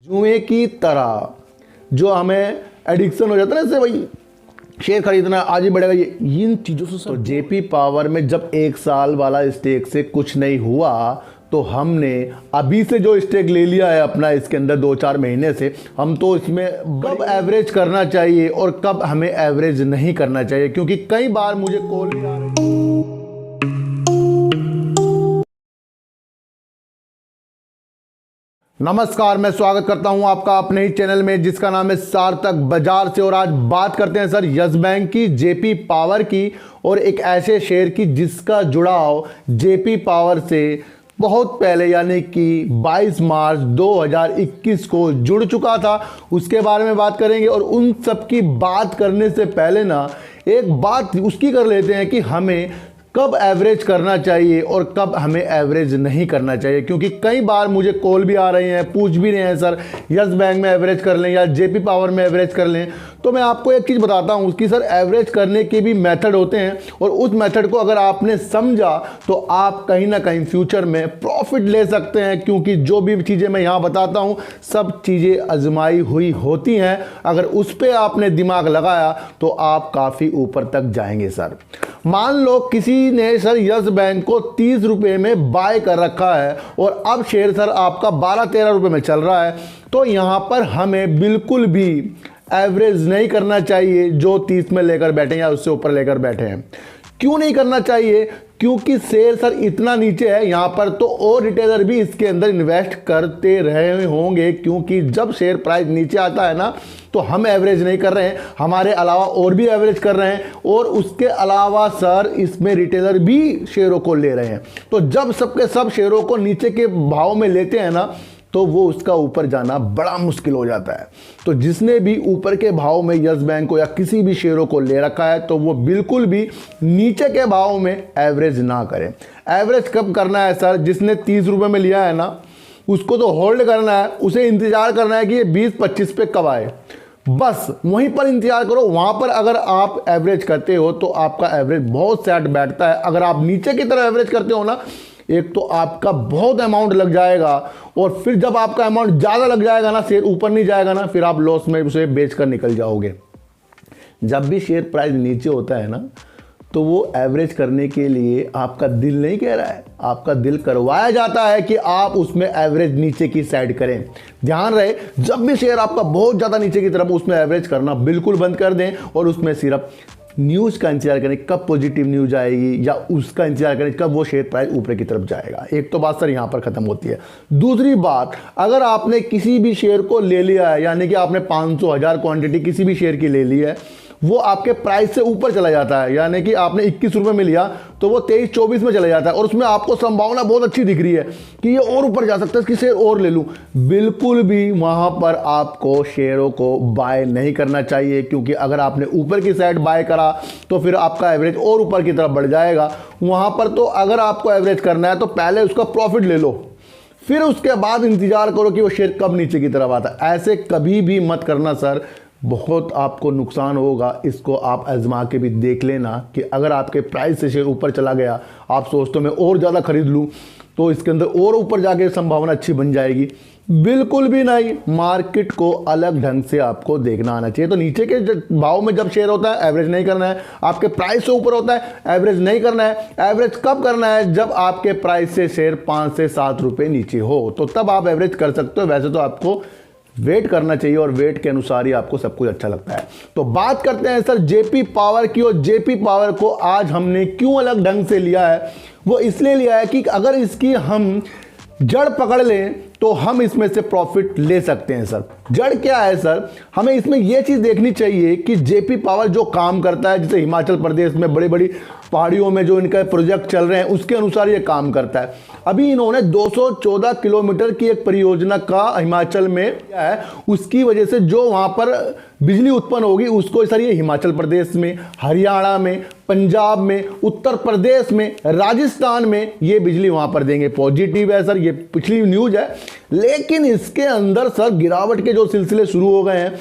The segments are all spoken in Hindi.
जुए की तरह जो हमें एडिक्शन हो जाता है ना, इससे भाई शेयर खरीदना आज ही बढ़ेगा, ये इन चीज़ों से। तो जेपी पावर में जब 1 साल वाला स्टेक से कुछ नहीं हुआ तो हमने अभी से जो स्टेक ले लिया है अपना, इसके अंदर 2-4 महीने से, हम तो इसमें कब एवरेज करना चाहिए और कब हमें एवरेज नहीं करना चाहिए, क्योंकि कई बार मुझे कॉल भी आ रही है। नमस्कार, मैं स्वागत करता हूं आपका अपने ही चैनल में जिसका नाम है सार्थक बाजार से। और आज बात करते हैं सर यस बैंक की, जेपी पावर की, और एक ऐसे शेयर की जिसका जुड़ाव जेपी पावर से बहुत पहले यानी कि 22 मार्च 2021 को जुड़ चुका था। उसके बारे में बात करेंगे। और उन सब की बात करने से पहले ना एक बात उसकी कर लेते हैं कि हमें कब एवरेज करना चाहिए और कब हमें एवरेज नहीं करना चाहिए, क्योंकि कई बार मुझे कॉल भी आ रही हैं, पूछ भी रहे हैं सर यस बैंक में एवरेज कर लें या जेपी पावर में एवरेज कर लें। तो मैं आपको एक चीज़ बताता हूँ कि सर एवरेज करने के भी मेथड होते हैं, और उस मेथड को अगर आपने समझा तो आप कहीं ना कहीं फ्यूचर में प्रॉफिट ले सकते हैं, क्योंकि जो भी चीज़ें मैं यहाँ बताता हूँ सब चीज़ें आजमाई हुई होती हैं। अगर उस पर आपने दिमाग लगाया तो आप काफ़ी ऊपर तक जाएंगे सर। मान लो किसी ने सर यस बैंक को 30 रुपये में बाय कर रखा है और अब शेयर सर आपका 12-13 रुपये में चल रहा है, तो यहाँ पर हमें बिल्कुल भी एवरेज नहीं करना चाहिए जो 30 में लेकर बैठे हैं या उससे ऊपर लेकर बैठे हैं। क्यों नहीं करना चाहिए? क्योंकि शेयर सर इतना नीचे है यहाँ पर, तो और रिटेलर भी इसके अंदर इन्वेस्ट करते रहे होंगे, क्योंकि जब शेयर प्राइस नीचे आता है ना तो हम एवरेज नहीं कर रहे हैं, हमारे अलावा और भी एवरेज कर रहे हैं, और उसके अलावा सर इसमें रिटेलर भी शेयरों को ले रहे हैं। तो जब सबके सब शेयरों को नीचे के भाव में लेते हैं ना तो वो उसका ऊपर जाना बड़ा मुश्किल हो जाता है। तो जिसने भी ऊपर के भाव में यस बैंक को या किसी भी शेयरों को ले रखा है तो वो बिल्कुल भी नीचे के भाव में एवरेज ना करें। एवरेज कब करना है सर? जिसने 30 रुपये में लिया है ना उसको तो होल्ड करना है, उसे इंतजार करना है कि ये 20-25 पे कब आए, बस वहीं पर इंतजार करो। वहां पर अगर आप एवरेज करते हो तो आपका एवरेज बहुत सेट बैठता है। अगर आप नीचे की तरफ एवरेज करते हो ना, एक तो आपका बहुत अमाउंट लग जाएगा, और फिर जब आपका अमाउंट ज़्यादा लग जाएगा ना, शेयर ऊपर नहीं जाएगा ना, फिर आप लॉस में उसे बेचकर निकल जाओगे। जब भी शेयर प्राइस नीचे होता है ना तो वो एवरेज करने के लिए आपका दिल नहीं कह रहा है, आपका दिल करवाया जाता है कि आप उसमें एवरेज नीचे की साइड करें। ध्यान रहे, जब भी शेयर आपका बहुत ज़्यादा नीचे की तरफ, उसमें एवरेज करना बिल्कुल बंद कर दें, और उसमें सिर्फ न्यूज़ का इंतजार करें कब पॉजिटिव न्यूज़ आएगी, या उसका इंतजार करें कब वो शेयर प्राइस ऊपर की तरफ जाएगा। एक तो बात सर यहाँ पर ख़त्म होती है। दूसरी बात, अगर आपने किसी भी शेयर को ले लिया है, यानी कि आपने 500,000 क्वांटिटी किसी भी शेयर की ले ली है, वो आपके प्राइस से ऊपर चला जाता है, यानी कि आपने 21 रुपये में लिया तो वो 23-24 में चला जाता है, और उसमें आपको संभावना बहुत अच्छी दिख रही है कि ये और ऊपर जा सकता है, इसकी शेयर और ले लूँ। बिल्कुल भी वहाँ पर आपको शेयरों को बाय नहीं करना चाहिए, क्योंकि अगर आपने ऊपर की साइड बाय करा तो फिर आपका एवरेज और ऊपर की तरफ बढ़ जाएगा। वहाँ पर तो अगर आपको एवरेज करना है तो पहले उसका प्रॉफिट ले लो, फिर उसके बाद इंतजार करो कि वो शेयर कब नीचे की तरफ आता है। ऐसे कभी भी मत करना सर, बहुत आपको नुकसान होगा। इसको आप आजमा के भी देख लेना कि अगर आपके प्राइस से शेयर ऊपर चला गया, आप सोचते हो मैं और ज़्यादा खरीद लूँ, तो इसके अंदर और ऊपर जाके संभावना अच्छी बन जाएगी। बिल्कुल भी नहीं, मार्केट को अलग ढंग से आपको देखना आना चाहिए। तो नीचे के भाव में जब शेयर होता है एवरेज नहीं करना है, आपके प्राइस से ऊपर होता है एवरेज नहीं करना है। एवरेज कब करना है? जब आपके प्राइस से शेयर 5 से 7 रुपये नीचे हो, तो तब आप एवरेज कर सकते हो। वैसे तो आपको वेट करना चाहिए, और वेट के अनुसार ही आपको सब कुछ अच्छा लगता है। तो बात करते हैं सर जेपी पावर की, और जेपी पावर को आज हमने क्यों अलग ढंग से लिया है? वो इसलिए लिया है कि अगर इसकी हम जड़ पकड़ लें तो हम इसमें से प्रॉफिट ले सकते हैं सर। जड़ क्या है सर? हमें इसमें यह चीज़ देखनी चाहिए कि जेपी पावर जो काम करता है, जैसे हिमाचल प्रदेश में बड़ी बड़ी पहाड़ियों में जो इनका प्रोजेक्ट चल रहे हैं उसके अनुसार ये काम करता है। अभी इन्होंने 214 किलोमीटर की एक परियोजना का हिमाचल में किया है, उसकी वजह से जो वहाँ पर बिजली उत्पन्न होगी उसको सर ये हिमाचल प्रदेश में, हरियाणा में, पंजाब में, उत्तर प्रदेश में, राजस्थान में ये बिजली वहाँ पर देंगे। पॉजिटिव है सर, ये पिछली न्यूज़ है। लेकिन इसके अंदर सर गिरावट के जो सिलसिले शुरू हो गए हैं,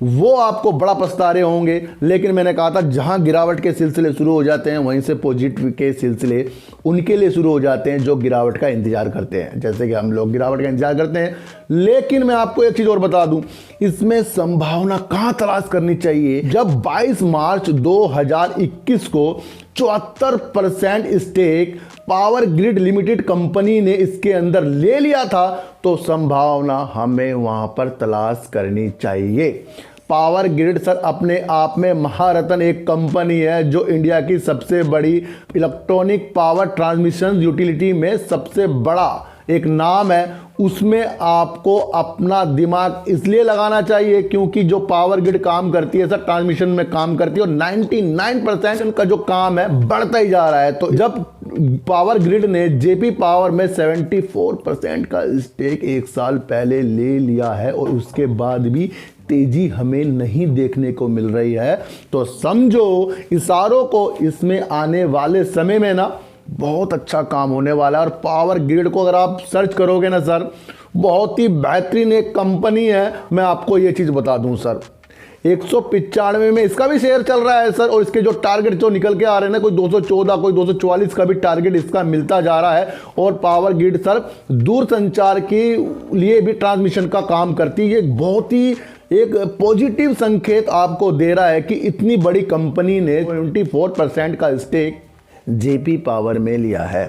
वो आपको बड़ा पछता रहे होंगे। लेकिन मैंने कहा था जहां गिरावट के सिलसिले शुरू हो जाते हैं वहीं से पॉजिटिव के सिलसिले उनके लिए शुरू हो जाते हैं जो गिरावट का इंतजार करते हैं, जैसे कि हम लोग गिरावट का इंतजार करते हैं। लेकिन मैं आपको एक चीज और बता दूं, इसमें संभावना कहां तलाश करनी चाहिए। जब 22 मार्च 2021 को 74% stake power grid limited company ने इसके अंदर ले लिया था, तो संभावना हमें वहां पर तलाश करनी चाहिए। पावर ग्रिड सर अपने आप में महारत्न एक कंपनी है जो इंडिया की सबसे बड़ी इलेक्ट्रॉनिक पावर ट्रांसमिशन यूटिलिटी में सबसे बड़ा एक नाम है। उसमें आपको अपना दिमाग इसलिए लगाना चाहिए क्योंकि जो पावर ग्रिड काम करती है सर, ट्रांसमिशन में काम करती है और 99% उनका जो काम है बढ़ता ही जा रहा है। तो जब पावर ग्रिड ने जेपी पावर में 74% का स्टेक एक साल पहले ले लिया है और उसके बाद भी तेजी हमें नहीं देखने को मिल रही है, तो समझो इशारों को इसमें आने वाले समय में ना बहुत अच्छा काम होने वाला है। और पावर ग्रिड को अगर आप सर्च करोगे ना सर, बहुत ही बेहतरीन एक कंपनी है। मैं आपको ये चीज़ बता दूं सर, 195 में इसका भी शेयर चल रहा है सर, और इसके जो टारगेट जो निकल के आ रहे हैं ना, कोई 214 कोई 244 का भी टारगेट इसका मिलता जा रहा है। और पावर ग्रिड सर दूर संचार के लिए भी ट्रांसमिशन का काम करती है। ये बहुत ही एक पॉजिटिव संकेत आपको दे रहा है कि इतनी बड़ी कंपनी ने 24% का स्टेक जेपी पावर में लिया है।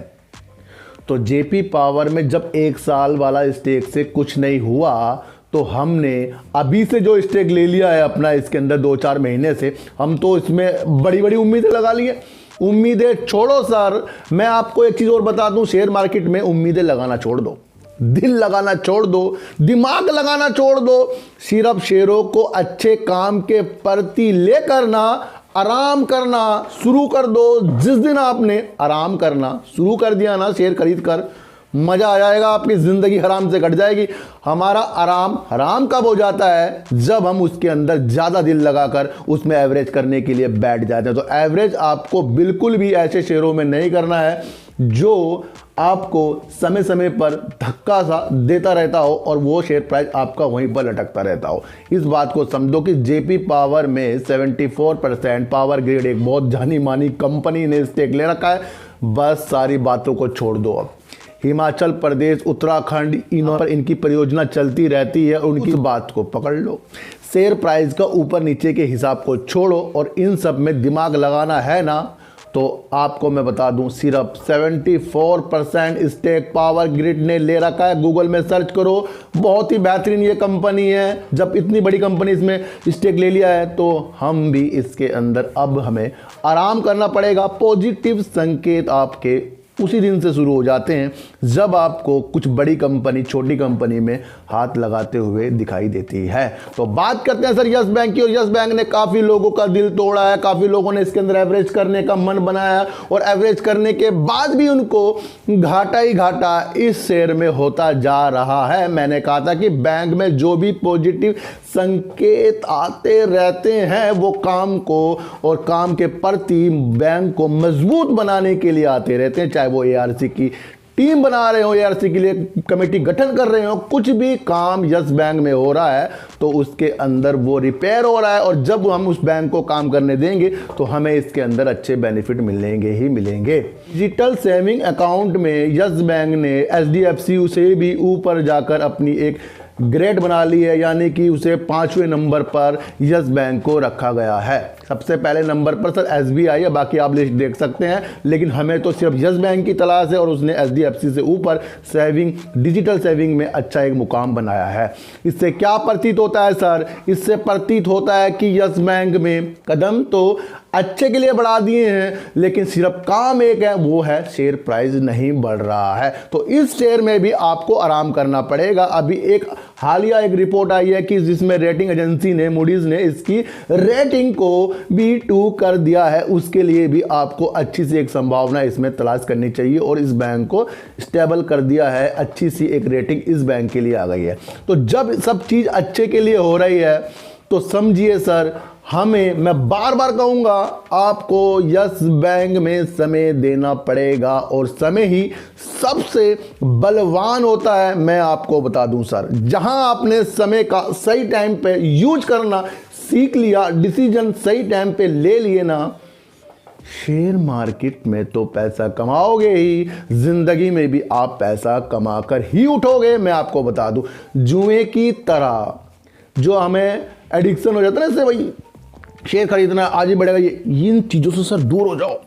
तो जेपी पावर में जब एक साल वाला स्टेक से कुछ नहीं हुआ, तो हमने अभी से जो स्टेक ले लिया है अपना इसके अंदर 2-4 महीने से, हम तो इसमें बड़ी बड़ी उम्मीदें लगा लिए। उम्मीदें छोड़ो सर, मैं आपको एक चीज़ और बता दूं, शेयर मार्केट में उम्मीदें लगाना छोड़ दो, दिल लगाना छोड़ दो, दिमाग लगाना छोड़ दो। सिर्फ शेयरों को अच्छे काम के प्रति लेकर ना आराम करना शुरू कर दो। जिस दिन आपने आराम करना शुरू कर दिया ना शेयर खरीद कर, मजा आ जाएगा, आपकी जिंदगी हराम से कट जाएगी। हमारा आराम हराम कब हो जाता है, जब हम उसके अंदर ज्यादा दिल लगाकर उसमें एवरेज करने के लिए बैठ जाते हैं। तो एवरेज आपको बिल्कुल भी ऐसे शेयरों में नहीं करना है जो आपको समय समय पर धक्का सा देता रहता हो और वो शेयर प्राइस आपका वहीं पर लटकता रहता हो। इस बात को समझो कि जेपी पावर में 74% पावर ग्रिड एक बहुत जानी मानी कंपनी ने स्टेक ले रखा है। बस सारी बातों को छोड़ दो। अब हिमाचल प्रदेश, उत्तराखंड, इन पर इनकी परियोजना चलती रहती है, उनकी बात को पकड़ लो। शेयर प्राइस का ऊपर नीचे के हिसाब को छोड़ो और इन सब में दिमाग लगाना है ना, तो आपको मैं बता दूं सिर्फ 74% स्टेक पावर ग्रिड ने ले रखा है। गूगल में सर्च करो, बहुत ही बेहतरीन ये कंपनी है। जब इतनी बड़ी कंपनी इसमें स्टेक ले लिया है तो हम भी इसके अंदर अब हमें आराम करना पड़ेगा। पॉजिटिव संकेत आपके उसी दिन से शुरू हो जाते हैं जब आपको कुछ बड़ी कंपनी छोटी कंपनी में हाथ लगाते हुए दिखाई देती है। तो बात करते हैं सर यस बैंक की, और यस बैंक ने काफ़ी लोगों का दिल तोड़ा है। काफ़ी लोगों ने इसके अंदर एवरेज करने का मन बनाया और एवरेज करने के बाद भी उनको घाटा ही घाटा इस शेयर में होता जा रहा है। मैंने कहा था कि बैंक में जो भी पॉजिटिव संकेत आते रहते हैं वो काम को और काम के प्रति बैंक को मजबूत बनाने के लिए आते रहते हैं। चाहे वो एआरसी की टीम बना रहे हो, एआरसी के लिए कमेटी गठन कर रहे हो, कुछ भी काम यस बैंक में हो रहा है तो उसके अंदर वो रिपेयर हो रहा है। और जब हम उस बैंक को काम करने देंगे तो हमें इसके अंदर अच्छे बेनिफिट मिलेंगे ही मिलेंगे। डिजिटल सेविंग अकाउंट में यस बैंक ने एचडीएफसी से भी ऊपर जाकर अपनी एक ग्रेड बना ली है, यानी कि उसे 5वें नंबर पर यस बैंक को रखा गया है। सबसे पहले नंबर पर सर एसबीआई है, बाकी आप लिस्ट देख सकते हैं, लेकिन हमें तो सिर्फ यस बैंक की तलाश है और उसने एचडीएफसी से ऊपर सेविंग, डिजिटल सेविंग में अच्छा एक मुकाम बनाया है। इससे क्या प्रतीत होता है सर? इससे प्रतीत होता है कि यस बैंक में कदम तो अच्छे के लिए बढ़ा दिए हैं, लेकिन सिर्फ काम एक है, वो है शेयर प्राइस नहीं बढ़ रहा है। तो इस शेयर में भी आपको आराम करना पड़ेगा। अभी एक हालिया एक रिपोर्ट आई है कि जिसमें रेटिंग एजेंसी ने, मूडीज ने इसकी रेटिंग को B2 कर दिया है। उसके लिए भी आपको अच्छी सी एक संभावना इसमें तलाश करनी चाहिए और इस बैंक को स्टेबल कर दिया है। अच्छी सी एक रेटिंग इस बैंक के लिए आ गई है। तो जब सब चीज़ अच्छे के लिए हो रही है तो समझिए सर मैं बार बार कहूंगा, आपको यस बैंक में समय देना पड़ेगा और समय ही सबसे बलवान होता है। मैं आपको बता दूं सर, जहां आपने समय का सही टाइम पे यूज करना सीख लिया, डिसीजन सही टाइम पे ले लिए ना, शेयर मार्केट में तो पैसा कमाओगे ही, जिंदगी में भी आप पैसा कमाकर ही उठोगे। मैं आपको बता दूं, जुए की तरह जो हमें एडिक्शन हो जाता है ना, इससे भाई शेयर खरीदना आज ही बढ़ेगा, ये इन चीज़ों से सर दूर हो जाओ।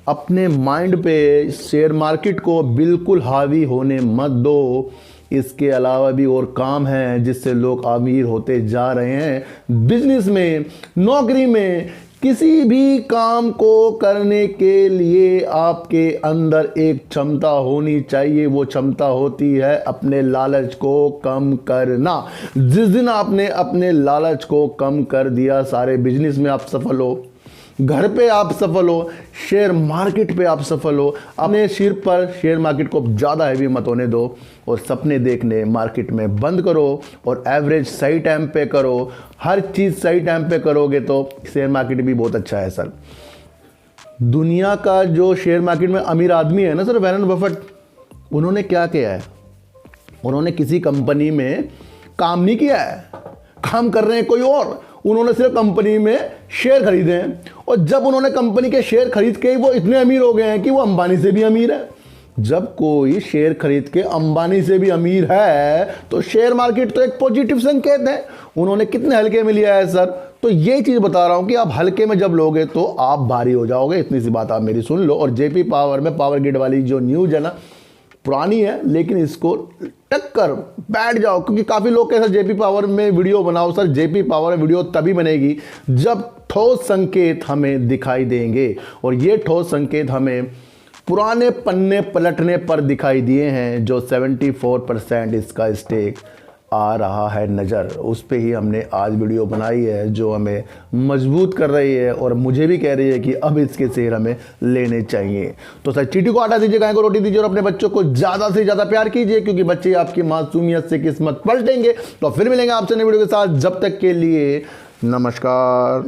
अपने माइंड पे शेयर मार्केट को बिल्कुल हावी होने मत दो। इसके अलावा भी और काम हैं जिससे लोग अमीर होते जा रहे हैं। बिजनेस में, नौकरी में, किसी भी काम को करने के लिए आपके अंदर एक क्षमता होनी चाहिए। वो क्षमता होती है अपने लालच को कम करना। जिस दिन आपने अपने लालच को कम कर दिया, सारे बिजनेस में आप सफल हो, घर पे आप सफल हो, शेयर मार्केट पे आप सफल हो। अपने सिर पर शेयर मार्केट को ज़्यादा हैवी मत होने दो और सपने देखने मार्केट में बंद करो और एवरेज सही टाइम पे करो। हर चीज़ सही टाइम पे करोगे तो शेयर मार्केट भी बहुत अच्छा है सर। दुनिया का जो शेयर मार्केट में अमीर आदमी है ना सर, वॉरेन बफेट, उन्होंने क्या किया है? उन्होंने किसी कंपनी में काम नहीं किया है, काम कर रहे हैं कोई और। उन्होंने सिर्फ कंपनी में शेयर खरीदे हैं और जब उन्होंने कंपनी के शेयर खरीद के वो इतने अमीर हो गए हैं कि वो अंबानी से भी अमीर है। जब कोई शेयर खरीद के अंबानी से भी अमीर है तो शेयर मार्केट तो एक पॉजिटिव संकेत है। उन्होंने कितने हल्के में लिया है सर। तो ये चीज़ बता रहा हूं कि आप हल्के में जब लोगे तो आप भारी हो जाओगे। इतनी सी बात आप मेरी सुन लो। और जेपी पावर में पावर ग्रिड वाली जो न्यूज़ है ना, पुरानी है लेकिन इसको टक्कर बैठ जाओ, क्योंकि काफ़ी लोग कहते हैं जेपी पावर में वीडियो बनाओ। सर जेपी पावर में वीडियो तभी बनेगी जब ठोस संकेत हमें दिखाई देंगे, और ये ठोस संकेत हमें पुराने पन्ने पलटने पर दिखाई दिए हैं। जो 74% इसका स्टेक आ रहा है नज़र, उस पे ही हमने आज वीडियो बनाई है जो हमें मजबूत कर रही है और मुझे भी कह रही है कि अब इसके शेयर हमें लेने चाहिए। तो सर चीटी को आटा दीजिए, गाय को रोटी दीजिए और अपने बच्चों को ज़्यादा से ज़्यादा प्यार कीजिए, क्योंकि बच्चे आपकी मासूमियत से किस्मत पलटेंगे। तो फिर मिलेंगे आपसे नई वीडियो के साथ, जब तक के लिए नमस्कार।